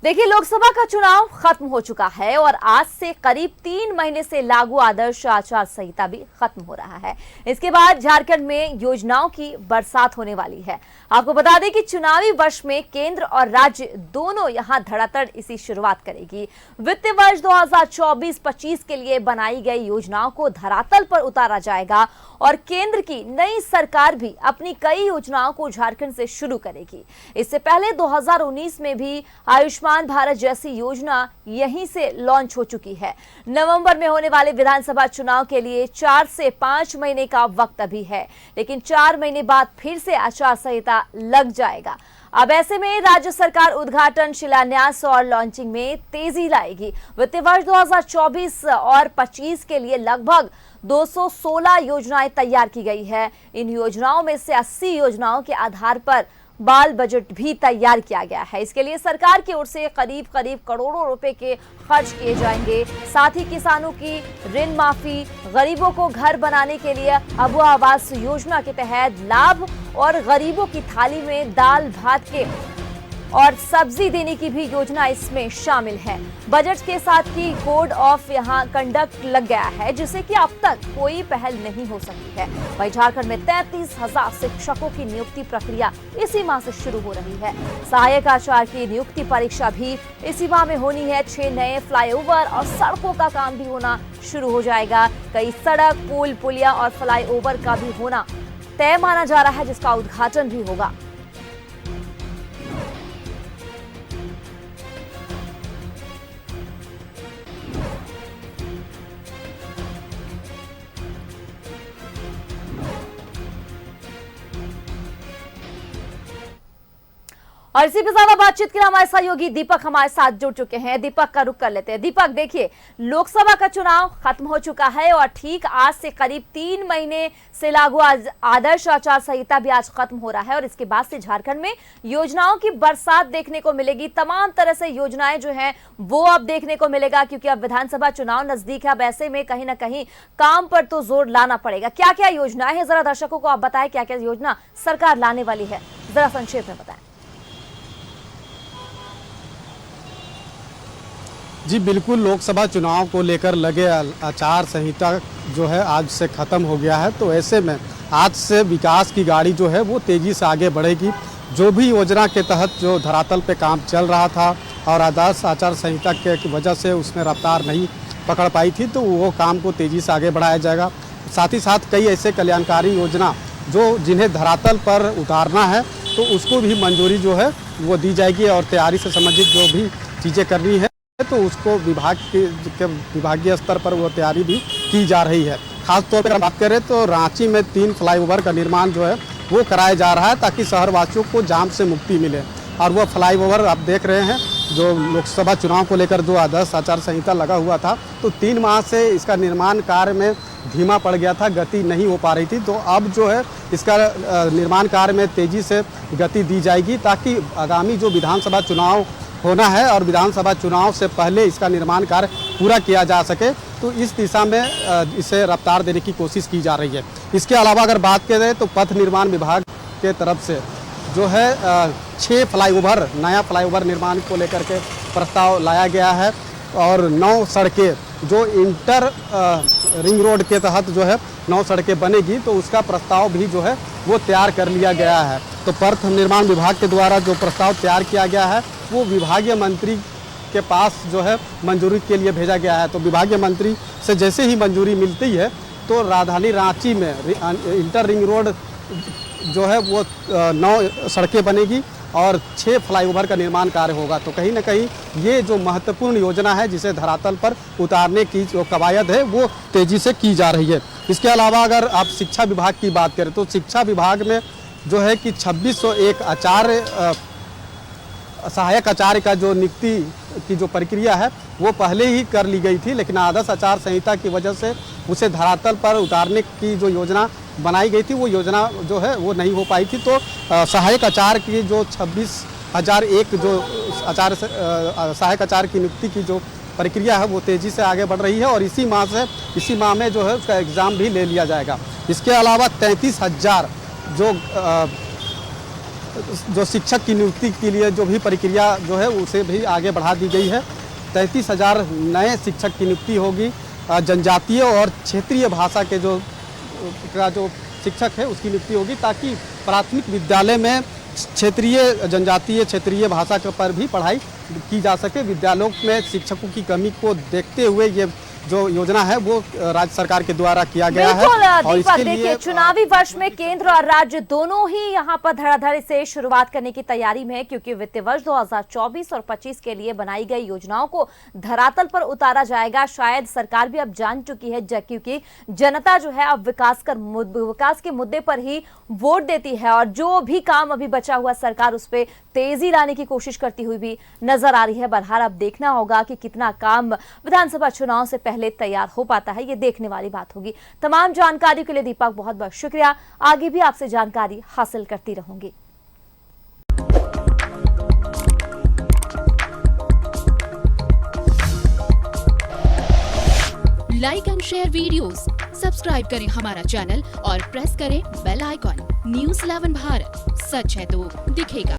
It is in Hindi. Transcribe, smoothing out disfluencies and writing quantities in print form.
देखिए, लोकसभा का चुनाव खत्म हो चुका है और आज से करीब 3 महीने से लागू आदर्श आचार संहिता भी खत्म हो रहा है। इसके बाद झारखंड में योजनाओं की बरसात होने वाली है। आपको बता दें कि चुनावी वर्ष में केंद्र और राज्य दोनों यहां धड़ाधड़ इसी शुरुआत करेगी। वित्तीय वर्ष 2024-25 के लिए बनाई गई योजनाओं को धरातल पर उतारा जाएगा और केंद्र की नई सरकार भी अपनी कई योजनाओं को झारखंड से शुरू करेगी। इससे पहले 2019 में भी आयुष्मान भारत जैसी योजना यहीं से लॉन्च हो चुकी है। नवंबर में होने वाले विधानसभा चुनाव के लिए 4 से 5 महीने का वक्त अभी है, लेकिन 4 महीने बाद फिर से आचार संहिता लग जाएगा। अब ऐसे में राज्य सरकार उद्घाटन, शिलान्यास और लॉन्चिंग में तेजी लाएगी। वित्तीय वर्ष 2024 और 25 के लिए लगभग 216 योजनाएं तैयार की गई है। इन योजनाओं में से 80 योजनाओं के आधार पर बाल बजट भी तैयार किया गया है। इसके लिए सरकार की ओर से करीब करोड़ों रुपए के खर्च किए जाएंगे। साथ ही किसानों की ऋण माफी, गरीबों को घर बनाने के लिए अबू आवास योजना के तहत लाभ और गरीबों की थाली में दाल भात के और सब्जी देने की भी योजना इसमें शामिल है। बजट के साथ ही कोड ऑफ यहां कंडक्ट लग गया है, जिससे कि अब तक कोई पहल नहीं हो सकी है। वहीं झारखंड में 33,000 शिक्षकों की नियुक्ति प्रक्रिया इसी माह से शुरू हो रही है। सहायक आचार्य की नियुक्ति परीक्षा भी इसी माह में होनी है। 6 नए फ्लाईओवर और सड़कों का काम भी होना शुरू हो जाएगा। कई सड़क, पुल, पुलिया और फ्लाईओवर का भी होना तय माना जा रहा है, जिसका उद्घाटन भी होगा। और इसी पे ज्यादा बातचीत के लिए हमारे सहयोगी दीपक हमारे साथ जुड़ चुके हैं। दीपक का रुख कर लेते हैं। दीपक, देखिए, लोकसभा का चुनाव खत्म हो चुका है और ठीक आज से करीब 3 महीने से लागू आदर्श आचार संहिता भी आज खत्म हो रहा है और इसके बाद से झारखंड में योजनाओं की बरसात देखने को मिलेगी। तमाम तरह से योजनाएं जो हैं वो अब देखने को मिलेगा, क्योंकि अब विधानसभा चुनाव नजदीक है। अब ऐसे में कहीं ना कहीं काम पर तो जोर लाना पड़ेगा। क्या क्या योजनाएं हैं, जरा दर्शकों को आप बताएं, क्या क्या योजना सरकार लाने वाली है, जरा संक्षेप में बताएं। जी बिल्कुल, लोकसभा चुनाव को लेकर लगे आचार संहिता जो है आज से ख़त्म हो गया है, तो ऐसे में आज से विकास की गाड़ी जो है वो तेज़ी से आगे बढ़ेगी। जो भी योजना के तहत जो धरातल पे काम चल रहा था और आदर्श आचार संहिता की वजह से उसमें रफ्तार नहीं पकड़ पाई थी, तो वो काम को तेज़ी से आगे बढ़ाया जाएगा। साथ ही साथ कई ऐसे कल्याणकारी योजना जो जिन्हें धरातल पर उतारना है, तो उसको भी मंजूरी जो है वो दी जाएगी और तैयारी से संबंधित जो भी चीज़ें करनी है तो उसको विभागीय स्तर पर वो तैयारी भी की जा रही है। खास तौर पर बात करें तो रांची में 3 फ्लाईओवर का निर्माण जो है वो कराया जा रहा है, ताकि शहरवासियों को जाम से मुक्ति मिले। और वो फ्लाईओवर आप देख रहे हैं, जो लोकसभा चुनाव को लेकर जो आदर्श आचार संहिता लगा हुआ था, तो 3 माह से इसका निर्माण कार्य में धीमा पड़ गया था, गति नहीं हो पा रही थी। तो अब जो है इसका निर्माण कार्य में तेज़ी से गति दी जाएगी, ताकि आगामी जो विधानसभा चुनाव होना है और विधानसभा चुनाव से पहले इसका निर्माण कार्य पूरा किया जा सके, तो इस दिशा में इसे रफ्तार देने की कोशिश की जा रही है। इसके अलावा अगर बात करें तो पथ निर्माण विभाग के तरफ से जो है 6 फ्लाईओवर, नया फ्लाईओवर निर्माण को लेकर के प्रस्ताव लाया गया है और 9 सड़कें जो इंटर रिंग रोड के तहत जो है 9 सड़कें बनेगी, तो उसका प्रस्ताव भी जो है वो तैयार कर लिया गया है। तो पथ निर्माण विभाग के द्वारा जो प्रस्ताव तैयार किया गया है वो विभागीय मंत्री के पास जो है मंजूरी के लिए भेजा गया है। तो विभागीय मंत्री से जैसे ही मंजूरी मिलती है तो राजधानी रांची में इंटर रिंग रोड जो है वो 9 सड़कें बनेगी और 6 फ्लाईओवर का निर्माण कार्य होगा। तो कहीं ना कहीं ये जो महत्वपूर्ण योजना है, जिसे धरातल पर उतारने की जो कवायद है वो तेज़ी से की जा रही है। इसके अलावा अगर आप शिक्षा विभाग की बात करें तो शिक्षा विभाग में जो है कि 2601 आचार्य, सहायक आचार्य का जो नियुक्ति की जो प्रक्रिया है वो पहले ही कर ली गई थी, लेकिन आदर्श आचार संहिता की वजह से उसे धरातल पर उतारने की जो योजना बनाई गई थी वो योजना जो है वो नहीं हो पाई थी। तो सहायक आचार्य की जो 26,001 जो आचार्य सहायक आचार्य की नियुक्ति की जो प्रक्रिया है वो तेज़ी से आगे बढ़ रही है और इसी माह में जो है उसका एग्ज़ाम भी ले लिया जाएगा। इसके अलावा 33,000 जो जो शिक्षक की नियुक्ति के लिए जो भी प्रक्रिया जो है उसे भी आगे बढ़ा दी गई है। 33,000 नए शिक्षक की नियुक्ति होगी। जनजातीय और क्षेत्रीय भाषा के जो शिक्षक है उसकी नियुक्ति होगी, ताकि प्राथमिक विद्यालय में जनजातीय क्षेत्रीय भाषा के पर भी पढ़ाई की जा सके। विद्यालयों में शिक्षकों की कमी को देखते हुए ये जो योजना है वो राज्य सरकार के द्वारा किया गया है। बिल्कुल दीपक, देखिए चुनावी वर्ष में केंद्र और राज्य दोनों ही यहां पर धड़ाधड़ से शुरुआत करने की तैयारी में है, क्योंकि वित्त वर्ष 2024 और 25 के लिए बनाई गई योजनाओं को धरातल पर उतारा जाएगा। शायद सरकार भी अब जान चुकी है, क्योंकि जनता जो है अब विकास के मुद्दे पर ही वोट देती है, और जो भी काम अभी बचा हुआ सरकार उस पर तेजी लाने की कोशिश करती हुई भी नजर आ रही है। बहरहाल अब देखना होगा कि कितना काम विधानसभा चुनाव से पहले तैयार हो पाता है, ये देखने वाली बात होगी। तमाम जानकारी के लिए दीपक बहुत बहुत शुक्रिया। आगे भी आपसे जानकारी हासिल करती रहूंगी। Like and share videos, subscribe करें हमारा चैनल और प्रेस करें बेल आइकॉन। न्यूज़ 11 भारत, सच है तो दिखेगा।